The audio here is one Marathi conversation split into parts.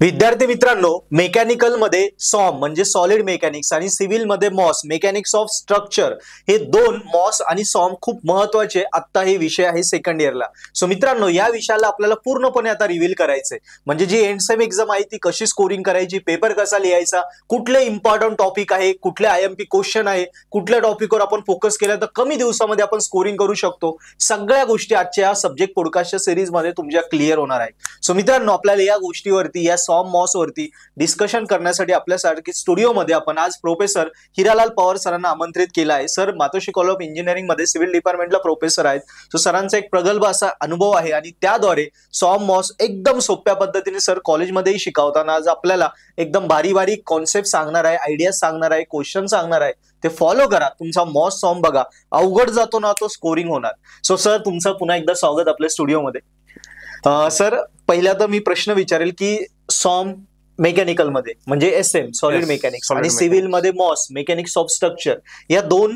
विद्यार्थी मित्रांनो, मेकॅनिकल मध्ये सॉम म्हणजे सॉलिड मेकॅनिक्स आणि सिव्हिल मध्ये मॉस मेकॅनिक्स ऑफ स्ट्रक्चर हे दोन मॉस आणि सॉम खूप महत्वाचे आता हे विषय आहे सेकंड इयरला. सो मित्रांनो, या विषयाला आपल्याला पूर्णपणे आता रिव्हील करायचंय. म्हणजे जी एंडसेम एक्झाम आहे ती कशी स्कोरिंग करायची, पेपर कसा लिहायचा, कुठले इम्पॉर्टंट टॉपिक आहे, कुठले आयएमपी क्वेश्चन आहे, कुठल्या टॉपिकवर आपण फोकस केला तर कमी दिवसामध्ये आपण स्कोरिंग करू शकतो, सगळ्या गोष्टी आजच्या सब्जेक्ट पॉडकास्टच्या सिरीज मध्ये तुमच्या क्लिअर होणार आहे. सो मित्रांनो, आपल्याला या गोष्टीवरती या सॉम मॉस वरती डिस्कशन करण्यासाठी आपल्यासारखी स्टुडिओमध्ये आपण आज प्रोफेसर हिरालाल पवार सरांना आमंत्रित केला आहे. Sir Matoshri college of engineering मध्ये सिव्हिल डिपार्टमेंटला प्रोफेसर आहेत. सो सरांचा एक प्रगल्भ असा अनुभव आहे आणि त्याद्वारे सॉम मॉस एकदम सोप्या पद्धतीने सर कॉलेजमध्येही शिकवताना आज आपल्याला एकदम बारी बारीक कॉन्सेप्ट सांगणार आहे, आयडिया सांगणार आहे, क्वेश्चन सांगणार आहे. ते फॉलो करा, तुमचा मॉस सॉम बघा, अवघड जातो ना तो स्कोरिंग होणार. सो सर, तुमचं पुन्हा एकदा स्वागत आपल्या स्टुडिओमध्ये. सर, पहिला तर मी प्रश्न विचारेल की सॉम मेकॅनिकल मध्ये म्हणजे SM सॉलिड मेकॅनिक्स आणि सिव्हिल मध्ये मॉस मेकॅनिक्स ऑफ स्ट्रक्चर या दोन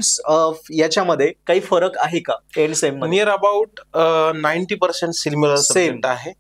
याच्यामध्ये काही फरक आहे का? एंड सेम मध्ये नियर अबाउट 90% सिमिलर सब्जेक्ट आहे.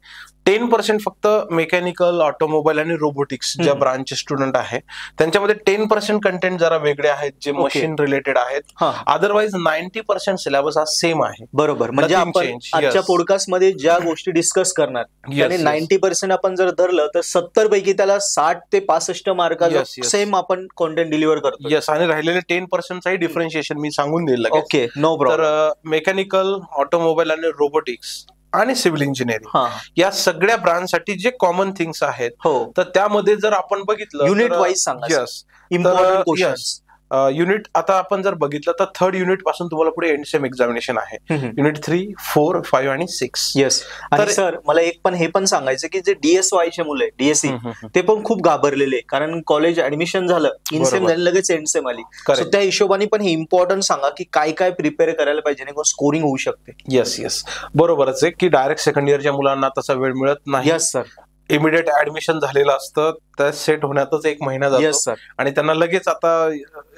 10% फक्त मेकॅनिकल, ऑटोमोबाईल आणि रोबोटिक्स ज्या ब्रांचचे स्टुडंट आहे त्यांच्यामध्ये 10% कंटेंट जरा वेगळे आहेत जे मशीन रिलेटेड आहेत. अदरवाइज 90% सिलेबस हा सेम आहे. बरोबर. म्हणजे आपण आजच्या पॉडकास्ट मध्ये ज्या गोष्टी डिस्कस करणार त्याने 90% आपण जर धरलं तर 70 पैकी त्याला 60 ते 65 मार्काचा सेम आपण कंटेंट डिलिव्हर करतो. येस, आणि राहिलेले 10% डिफरन्शिएशन मी सांगून दिलं. Okay, no problem. तर मेकॅनिकल, ऑटोमोबाईल आणि रोबोटिक्स आणि सिव्हिल इंजिनिअरिंग या सगळ्या ब्रांचसाठी जे कॉमन थिंग्स आहेत, तर त्यामध्ये जर आपण बघितलं युनिट वाईज सांगा. Yes, important questions. युनिट आता आपण जर बघितलं तर थर्ड युनिट पासून तुम्हाला पुढे एंडसेम एक्झामिनेशन आहे. युनिट 3, 4, 5 आणि 6. येस. आणि सर, मला एक पण हे पण सांगायचं की जे DSY चे मुलं आहे, DSE, ते पण खूप घाबरलेले, कारण कॉलेज ऍडमिशन झालं, इनसेम झाली, लगेच एंडसेम आली. सो त्या हिशोबाने पण हे इम्पॉर्टंट सांगा की काय काय प्रिपेअर करायला पाहिजे जेणेकरून स्कोरिंग होऊ शकते. येस, बरोबरच आहे की डायरेक्ट सेकंड इयरच्या मुलांना तसा वेळ मिळत नाही. Yes sir. इमिडिएट ऍडमिशन झालेलं असतं, त्या सेट होण्यातच 1 महिना जातो आणि त्यांना लगेच आता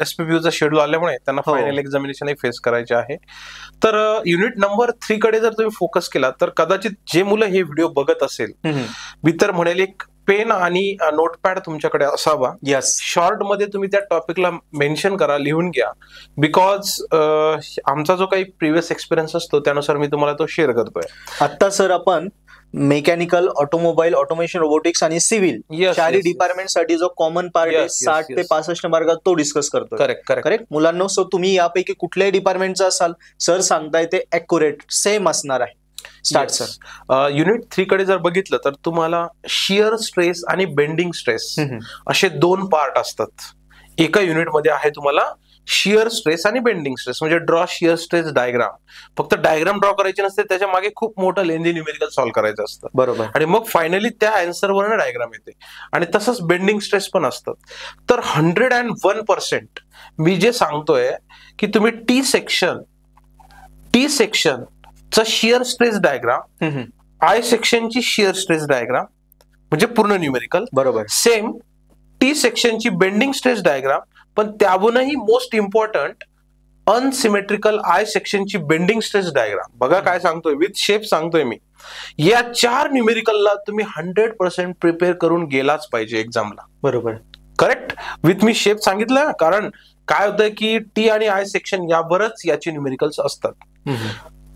SPPUचं शेड्यूल आल्यामुळे त्यांना फायनल एक्झामिनेशन फेस करायचे आहे. तर युनिट नंबर 3 कडे जर तुम्ही फोकस केला तर कदाचित जे मुलं हे व्हिडिओ बघत असेल, मी तर म्हणेल एक पेन आणि नोटपॅड तुमच्याकडे असावा. यस. शॉर्ट मध्ये तुम्ही त्या टॉपिकला मेन्शन करा, लिहून घ्या. बिकॉज आमचा जो काही प्रिव्हियस एक्सपिरियन्स असतो त्यानुसार मी तुम्हाला तो शेअर करतोय. आता सर आपण मेकॅनिकल, ऑटोमोबाईल, ऑटोमेशन, रोबोटिक्स आणि सिव्हिल चारही डिपार्टमेंट साठी जो कॉमन पार्ट आहे 60 ते 65 मार्कात तो डिस्कस करतो. करेक्ट मुलांना. सो तुम्ही यापैकी कुठल्याही डिपार्टमेंटचा असाल, सर सांगताय ते अॅक्युरेट सेम असणार आहे. Start sir. युनिट 3 कडे जर बघितलं तर तुम्हाला शिअर स्ट्रेस आणि बेंडिंग स्ट्रेस असे 2 पार्ट असतात. एका युनिटमध्ये आहे तुम्हाला शिअर स्ट्रेस आणि बेंडिंग स्ट्रेस, म्हणजे ड्रॉ शिअर स्ट्रेस डायग्राम. फक्त डायग्राम ड्रॉ करायची नसते, त्याच्या मागे खूप मोठं लेंदी न्यूमेरिकल सॉल्व्ह करायचं असतं. बरोबर. आणि मग फायनली त्या आन्सरवरनं डायग्राम येते. आणि तसंच बेंडिंग स्ट्रेस पण असतं. तर 101% मी जे सांगतोय की तुम्ही टी सेक्शनचा शिअर स्ट्रेस डायग्राम, आय सेक्शनची शिअर स्ट्रेस डायग्राम म्हणजे पूर्ण न्यूमेरिकल, बरोबर, सेम टी सेक्शनची बेंडिंग स्ट्रेस डायग्राम, पण त्याहूनही मोस्ट इम्पॉर्टंट अनसिमेट्रिकल आय सेक्शनची बेंडिंग स्ट्रेस डायग्राम. बघा काय सांगतोय, विथ शेप सांगतोय मी. या 4 न्यूमेरिकलला तुम्ही 100% प्रिपेअर करून गेलाच पाहिजे एक्झामला. बरोबर. करेक्ट. विथ मी शेप सांगितलं कारण काय होतंय की टी आणि आय सेक्शन यावरच याचे न्यूमेरिकल्स असतात.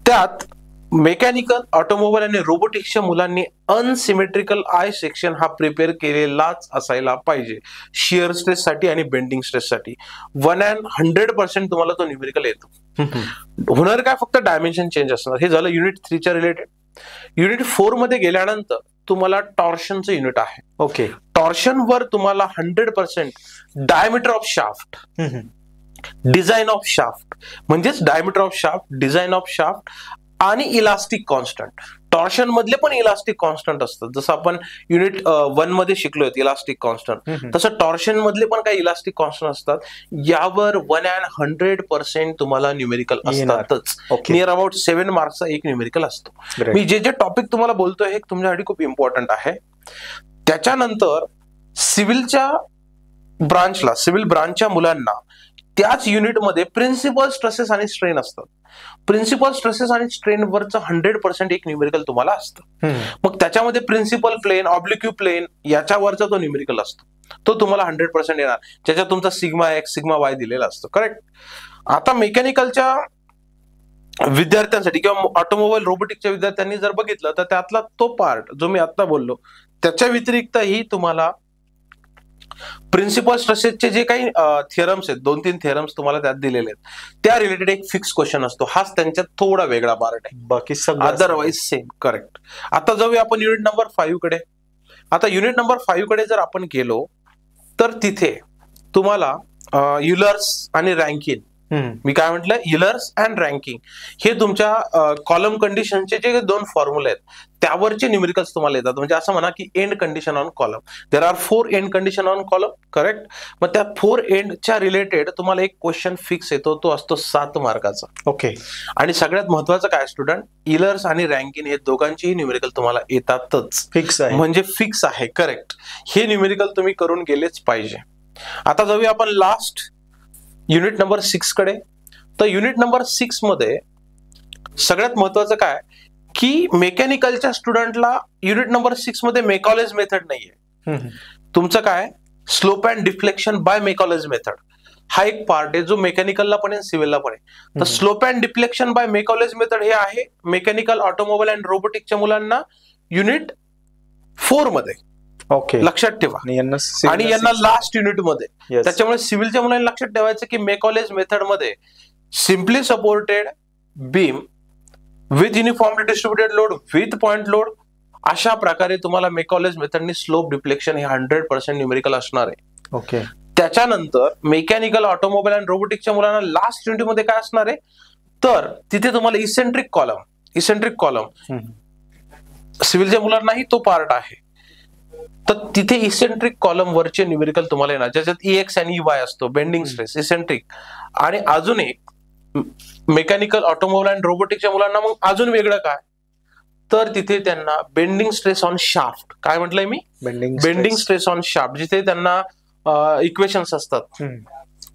त्यात मेकॅनिकल, ऑटोमोबाईल आणि रोबोटिक्सच्या मुलांनी अनसिमेट्रिकल आय सेक्शन हा प्रिपेअर केलेलाच असायला पाहिजे शिअर स्ट्रेस साठी आणि बेंडिंग स्ट्रेस साठी. 100% तुम्हाला तो न्यूमेरिकल येतो. होणार काय, फक्त डायमेन्शन चेंज असणार. हे झालं युनिट 3 च्या रिलेटेड. युनिट 4 मध्ये गेल्यानंतर तुम्हाला टॉर्शनचं युनिट आहे. ओके. टॉर्शन वर तुम्हाला 100% diameter of shaft, design of shaft म्हणजेच diameter of shaft, design of shaft आणि इलास्टिक कॉन्स्टंट. टॉर्शन मधले पण इलास्टिक कॉन्स्टंट असतात, जसं आपण युनिट 1 मध्ये शिकलोय इलास्टिक कॉन्स्टंट, तसं टॉर्शन मधले पण काही इलास्टिक कॉन्स्टंट असतात. यावर 100% तुम्हाला न्यूमेरिकल असतातच. नियर अबाउट 7 मार्क्सचा एक न्यूमेरिकल असतो. मी जे टॉपिक तुम्हाला बोलतोय हे तुमच्यासाठी खूप इम्पॉर्टंट आहे. त्याच्यानंतर सिव्हिलच्या ब्रांचला, सिव्हिल ब्रांचच्या मुलांना त्याच युनिटमध्ये प्रिन्सिपल स्ट्रेसेस आणि स्ट्रेन असतात. प्रिन्सिपल स्ट्रेसेस आणि स्ट्रेनवरचं 100% एक न्यूमेरिकल तुम्हाला असतं. मग त्याच्यामध्ये प्रिन्सिपल प्लेन, ऑब्लिक्यू प्लेन याच्यावरचा तो न्यूमेरिकल असतो, तो तुम्हाला 100% येणार, ज्याच्यात तुमचा सिग्मा एक्स सिग्मा वाय दिलेला असतो. करेक्ट. आता मेकॅनिकलच्या विद्यार्थ्यांसाठी किंवा ऑटोमोबाईल रोबोटिकच्या विद्यार्थ्यांनी जर बघितलं तर त्यातला तो पार्ट जो मी आता बोललो त्याच्या व्यतिरिक्तही तुम्हाला प्रिन्सिपल स्ट्रेसेसचे जे काही थिअरम्स आहेत, 2-3 थिअरम्स तुम्हाला त्यात दिलेले आहेत, त्या रिलेटेड एक फिक्स क्वेश्चन असतो. हाच त्यांच्यात थोडा वेगळा पार्ट आहे, बाकी सगळं अदरवाईज सेम. करेक्ट. आता जाऊया आपण युनिट नंबर 5 कडे. आता युनिट नंबर 5 कडे जर आपण गेलो तर तिथे तुम्हाला युलर्स आणि रँकिन, मी काय म्हटलं, युलर्स अँड रँकिंग, हे तुमच्या कॉलम कंडिशनचे जे 2 फॉर्म्युले आहेत त्यावरचे न्यूमेरिकल्स तुम्हाला येतात. म्हणजे असं म्हणा की end condition on column, there are 4 end condition on column. Correct. मग त्या 4 एंडच्या रिलेटेड तुम्हाला एक क्वेश्चन फिक्स येतो, तो असतो 7 मार्काचा. ओके. आणि सगळ्यात महत्वाचं काय स्टुडंट, युलर्स आणि रँकिन हे दोघांचेही न्यूमेरिकल तुम्हाला येतातच, फिक्स आहे, म्हणजे फिक्स आहे. करेक्ट. हे न्यूमेरिकल तुम्ही करून गेलेच पाहिजे. आता जाऊया आपण लास्ट युनिट नंबर 6 कडे. तर युनिट नंबर 6 मध्ये सगळ्यात महत्वाचं काय की मेकॅनिकलच्या स्टुडंटला युनिट नंबर 6 मध्ये मेकॉलेज मेथड नाहीये. तुमचं काय, slope and deflection by Macaulay's method हा एक पार्ट आहे जो मेकॅनिकलला पण आहे, सिव्हिलला पण आहे. तर slope and deflection by Macaulay's method हे आहे मेकॅनिकल, ऑटोमोबाईल अँड रोबोटिकच्या मुलांना युनिट 4 मध्ये. ओके. लक्षात ठेवा. आणि यांना लास्ट युनिट मध्ये. त्याच्यामुळे सिव्हिलच्या मुलांनी लक्षात ठेवायचं की मेकॉलेज मेथड मध्ये simply supported beam width uniformly distributed load with point load, अशा प्रकारे तुम्हाला मेकॉलेज मेथडनी स्लोप डिफ्लेक्शन हे 100% न्यूमेरिकल असणार आहे. ओके. त्याच्यानंतर मेकॅनिकल, ऑटोमोबाईल आणि रोबोटिकच्या मुलांना लास्ट युनिट मध्ये काय असणार आहे, तर तिथे तुम्हाला इसेंट्रिक कॉलम, सिव्हिलच्या मुलांनाही तो पार्ट आहे. तर तिथे इसेंट्रिक कॉलम वरचे न्यूमेरिकल तुम्हाला येणार, ज्याच्यात EX आणि EY असतो, बेंडिंग स्ट्रेस, इसेंट्रिक. आणि अजून एक मेकॅनिकल, ऑटोमोबाईल आणि रोबोटिकच्या मुलांना मग अजून वेगळं काय, तर तिथे त्यांना बेंडिंग स्ट्रेस ऑन शाफ्ट, काय म्हटलंय मी, बेंडिंग स्ट्रेस ऑन शाफ्ट, जिथे त्यांना इक्वेशन्स असतात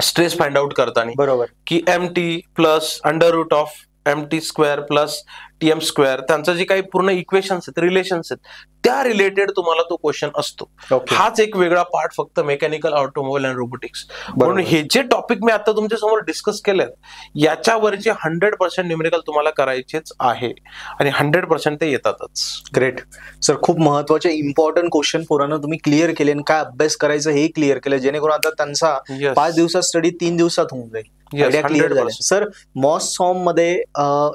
स्ट्रेस फाइंड आउट करताना, बरोबर, की MT plus √MT² plus TM², त्यांचं जे काही पूर्ण इक्वेशन्स आहेत, रिलेशन्स आहेत, त्या रिलेटेड तुम्हाला तो क्वेश्चन असतो. हाच एक वेगळा पार्ट फक्त मेकॅनिकल, ऑटोमोबाईल अँड रोबोटिक्स. म्हणून हे जे टॉपिक मी आता तुमच्या समोर डिस्कस केलेत याच्यावरचे 100% न्यूमेरिकल तुम्हाला करायचेच आहे आणि 100% ते येतातच. Great sir. खूप महत्वाचे इम्पॉर्टंट क्वेश्चन पोरांना तुम्ही क्लिअर केले आणि काय अभ्यास करायचं हे क्लिअर केलं, जेणेकरून आता त्यांचा 5 दिवसात स्टडी 3 दिवसात होऊन जाईल. क्लिअर झाले. सर, मॉस सॉम मध्ये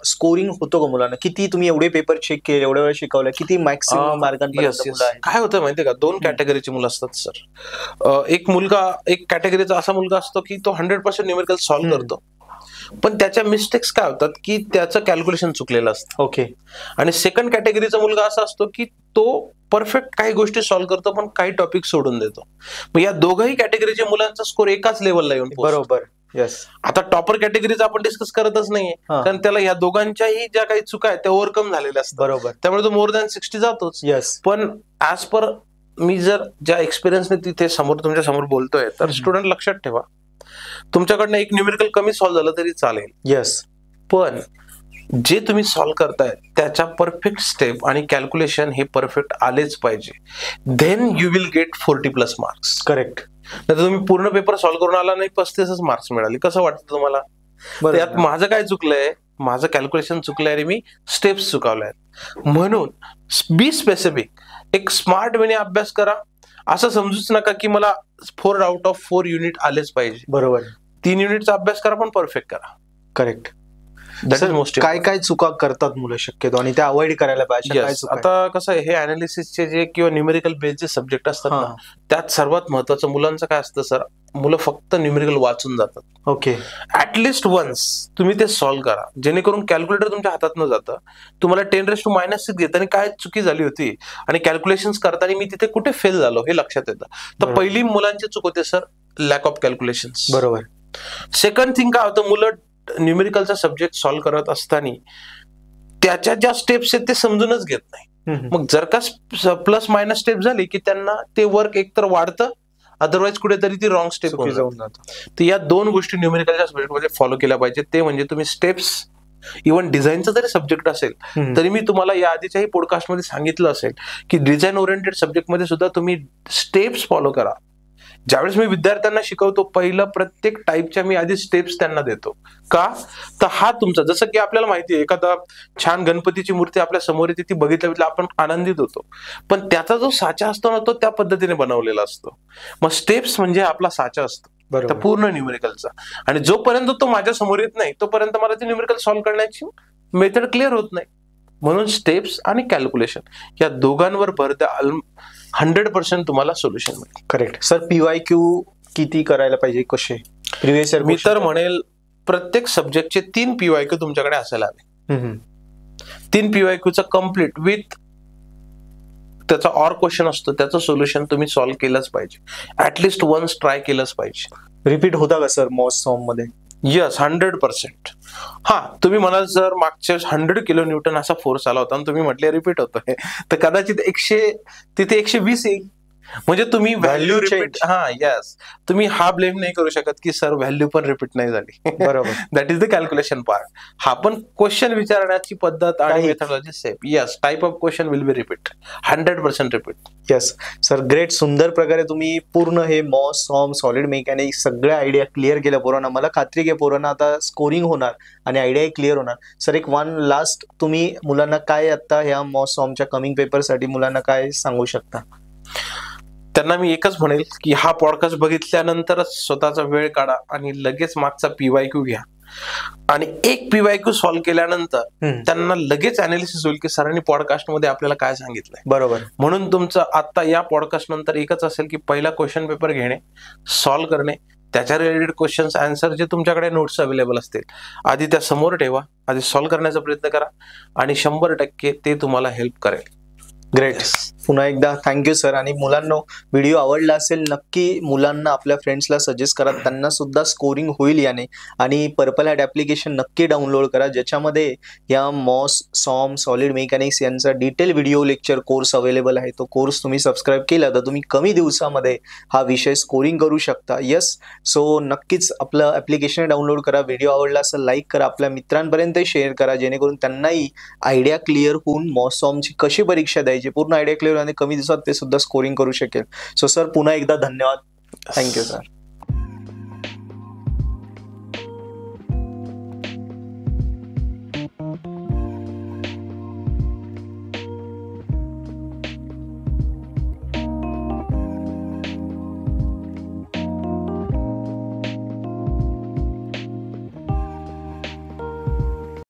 स्कोरिंग होतो का मुलांना? किती तुम्ही एवढे पेपर चेक केले, एवढ्या वेळ शिकवलं, किती मॅक्सिमम मार्कांपर्यंत? काय होतं माहितीये का, 2 कॅटेगरीचे मुलं असतात सर. एक कॅटेगरीचा असा मुलगा असतो की तो 100% न्यूमेरिकल सॉल्व्ह करतो, पण त्याच्या मिस्टेक्स काय होतात की त्याचं कॅल्क्युलेशन चुकलेलं असतं. ओके. आणि सेकंड कॅटेगरीचा मुलगा असा असतो की तो परफेक्ट काही गोष्टी सॉल्व्ह करतो पण काही टॉपिक सोडून देतो. मग या दोघही कॅटेगरीच्या मुलांचा स्कोर एकाच लेवलला येऊन. बरोबर. येस. आता टॉपर कॅटेगरीचा आपण डिस्कस करतच नाहीये, कारण त्याला या दोघांच्याही ज्या काही चुका आहेत त्या ओव्हरकम झालेल्या असतात. बरोबर. त्यामुळे तो मोर दॅन 60 जातोच. येस. पण ऍज पर मी जर ज्या एक्सपिरियन्सने तिथे तुमच्या समोर बोलतोय, तर स्टुडंट लक्षात ठेवा, तुमच्याकडनं एक न्यूमेरिकल कमी सॉल्व्ह झालं तरी चालेल. येस. पण जे तुम्ही सॉल्व्ह करताय त्याच्या परफेक्ट स्टेप आणि कॅल्क्युलेशन हे परफेक्ट आलेच पाहिजे. Then you will get 40+ marks. Correct. नाही तुम्ही पूर्ण पेपर सॉल्व्ह करून आला नाही, 35 मार्क्स मिळाले, कसं वाटतं तुम्हाला? त्यात माझं काय चुकलंय, माझं कॅल्क्युलेशन चुकलंय आणि मी स्टेप्स चुकवल्या. म्हणून बी स्पेसिफिक, एक स्मार्ट वेने अभ्यास करा. असं समजूच नका की मला 4 आउट ऑफ 4 युनिट आलेच पाहिजे. बरोबर. 3 युनिटचा अभ्यास करा पण परफेक्ट करा. करेक्ट. काय काय चुका करतात मुलं शक्यतो आणि त्या अवॉइड करायला पाहिजे? आता कसं आहे, हे अनालिसिसचे जे किंवा न्यूमेरिकल बेस्ड सब्जेक्ट असतात ना, त्यात सर्वात महत्वाचं मुलांचं काय असतं सर, मुलं फक्त न्यूमेरिकल वाचून जातात. ओके. ऍटलिस्ट वन्स तुम्ही ते सॉल्व्ह करा, जेणेकरून कॅल्क्युलेटर तुमच्या हातात न जातं तुम्हाला 10⁻⁻6 घेताना काय चुकी झाली होती आणि कॅल्क्युलेशन करताना मी तिथे कुठे फेल झालो हे लक्षात येतं. तर पहिली मुलांची चूक होते सर, लॅक ऑफ कॅल्क्युलेशन. बरोबर. सेकंड थिंग काय होतं, मुलं न्यूमेरिकलचा सब्जेक्ट सॉल्व्ह करत असताना त्याच्या ज्या स्टेप्स आहेत ते समजूनच घेत नाही. मग जर का प्लस मायनस स्टेप झाली की त्यांना ते वर्क एकतर वाढतं अदरवाईज कुठेतरी ती रॉंग स्टेप होऊन चुकीचं जाते. होऊन जातं. तर या 2 गोष्टी न्यूमेरिकलच्या सब्जेक्टमध्ये फॉलो केल्या पाहिजे. ते म्हणजे तुम्ही स्टेप्स, इव्हन डिझाईनचा जरी सब्जेक्ट असेल तरी मी तुम्हाला या आधीच्याही पॉडकास्टमध्ये सांगितलं असेल की डिझाईन ओरिएंटेड सब्जेक्टमध्ये सुद्धा तुम्ही स्टेप्स फॉलो करा. ज्यावेळेस मी विद्यार्थ्यांना शिकवतो पहिलं प्रत्येक टाईपच्या मी आधी स्टेप्स त्यांना देतो. का तर हा तुमचा, जसं की आपल्याला माहिती आहे एखादा छान गणपतीची मूर्ती आपल्या समोर येते, ती बघितल्या आपण आनंदित होतो, पण त्याचा जो साचा असतो ना तो त्या पद्धतीने बनवलेला असतो. मग स्टेप्स म्हणजे आपला साचा असतो त्या पूर्ण न्यूमेरिकलचा. आणि जोपर्यंत तो माझ्या समोर येत नाही तोपर्यंत मला ते न्यूमेरिकल सॉल्व्ह करण्याची मेथड क्लिअर होत नाही. म्हणून स्टेप्स आणि कॅल्क्युलेशन या दोघांवर भर द्या, 100% तुम्हाला सोल्युशन मिळेल. Correct sir. PYQ किती करायला पाहिजे, कसे प्रिव्हियस इयर? मी तर म्हणेल प्रत्येक सब्जेक्टचे 3 PYQ तुमच्याकडे असायला हवे. 3 PYQ चा कम्प्लीट विथ त्याचा ऑर क्वेश्चन असतो, त्याचं सोल्युशन तुम्ही सॉल्व्ह केलंच पाहिजे. ऍटलिस्ट वन्स ट्राय केलंच पाहिजे. रिपीट होता का सर मॉस सॉम मध्ये? येस, 100%. हा, तुम्ही म्हणाल जर मागच्या 100 किलो न्यूटन असा फोर्स आला होता आणि तुम्ही म्हटले रिपीट होतोय, तर कदाचित 120 येईल. म्हणजे तुम्ही व्हॅल्यू रिपीट, हा यस, तुम्ही हा ब्लेम नाही करू शकत की सर व्हॅल्यू पण रिपीट नाही झाली. बरोबर. That is the calculation part. हा पण क्वेश्चन विचारण्याची पद्धत आणि methodology same. Yes, type of question will be repeat, 100% repeat. Yes sir, great. सुंदर प्रकारे तुम्ही पूर्ण हे मॉस सॉम सॉलिड मेकॅनिक्स सगळ्या आयडिया क्लिअर केल्या पोरांना. मला खात्री आहे पोरांना आता स्कोरिंग होणार आणि आयडिया क्लिअर होणार. सर एक वन लास्ट, तुम्ही मुलांना काय आता ह्या मॉस सॉमच्या कमिंग पेपरसाठी मुलांना काय सांगू शकता? त्यांना मी एकच म्हणेल की हा पॉडकास्ट बघितल्यानंतरच स्वतःचा वेळ काढा आणि लगेच मागचा PYQ घ्या. आणि एक PYQ सॉल्व्ह केल्यानंतर त्यांना लगेच अनालिसिस होईल की सरांनी पॉडकास्ट मध्ये आपल्याला काय सांगितलंय. बरोबर. म्हणून तुमचं आता या पॉडकास्ट नंतर एकच असेल की पहिला क्वेश्चन पेपर घेणे, सॉल्व्ह करणे, त्याच्या रिलेटेड क्वेश्चन्स आन्सर जे तुमच्याकडे नोट्स अवेलेबल असतील आधी त्या समोर ठेवा, आधी सॉल्व्ह करण्याचा प्रयत्न करा आणि 100% ते तुम्हाला हेल्प करेल. ग्रेट. पुन्हा एकदा थँक्यू सर. आणि मुलांनो, व्हिडिओ आवडला असेल नक्की मुलांना आपल्या फ्रेंड्सला सजेस्ट करा, त्यांना सुद्धा स्कोरिंग होईल याने. आणि पर्पल हॅट ऍप्लिकेशन नक्की डाउनलोड करा, ज्याच्यामध्ये या मॉस सॉम सॉलिड मेकॅनिक्स यांचा detail video lecture course available आहे. तो कोर्स तुम्ही सबस्क्राईब केला तर तुम्ही कमी दिवसामध्ये हा विषय स्कोरिंग करू शकता. यस, सो नक्कीच आपलं ऍप्लिकेशन डाउनलोड करा. व्हिडिओ आवडला असेल लाईक करा, आपल्या मित्रांपर्यंत शेअर करा, जेणेकरून त्यांनाही आयडिया क्लिअर होऊन मॉस सॉमची कशी परीक्षा द्यायची पूर्ण आयडिया क्लिअर आणि कमी दिवसात ते सुद्धा स्कोरिंग करू शकेल. सो सर पुन्हा एकदा धन्यवाद. Thank you sir.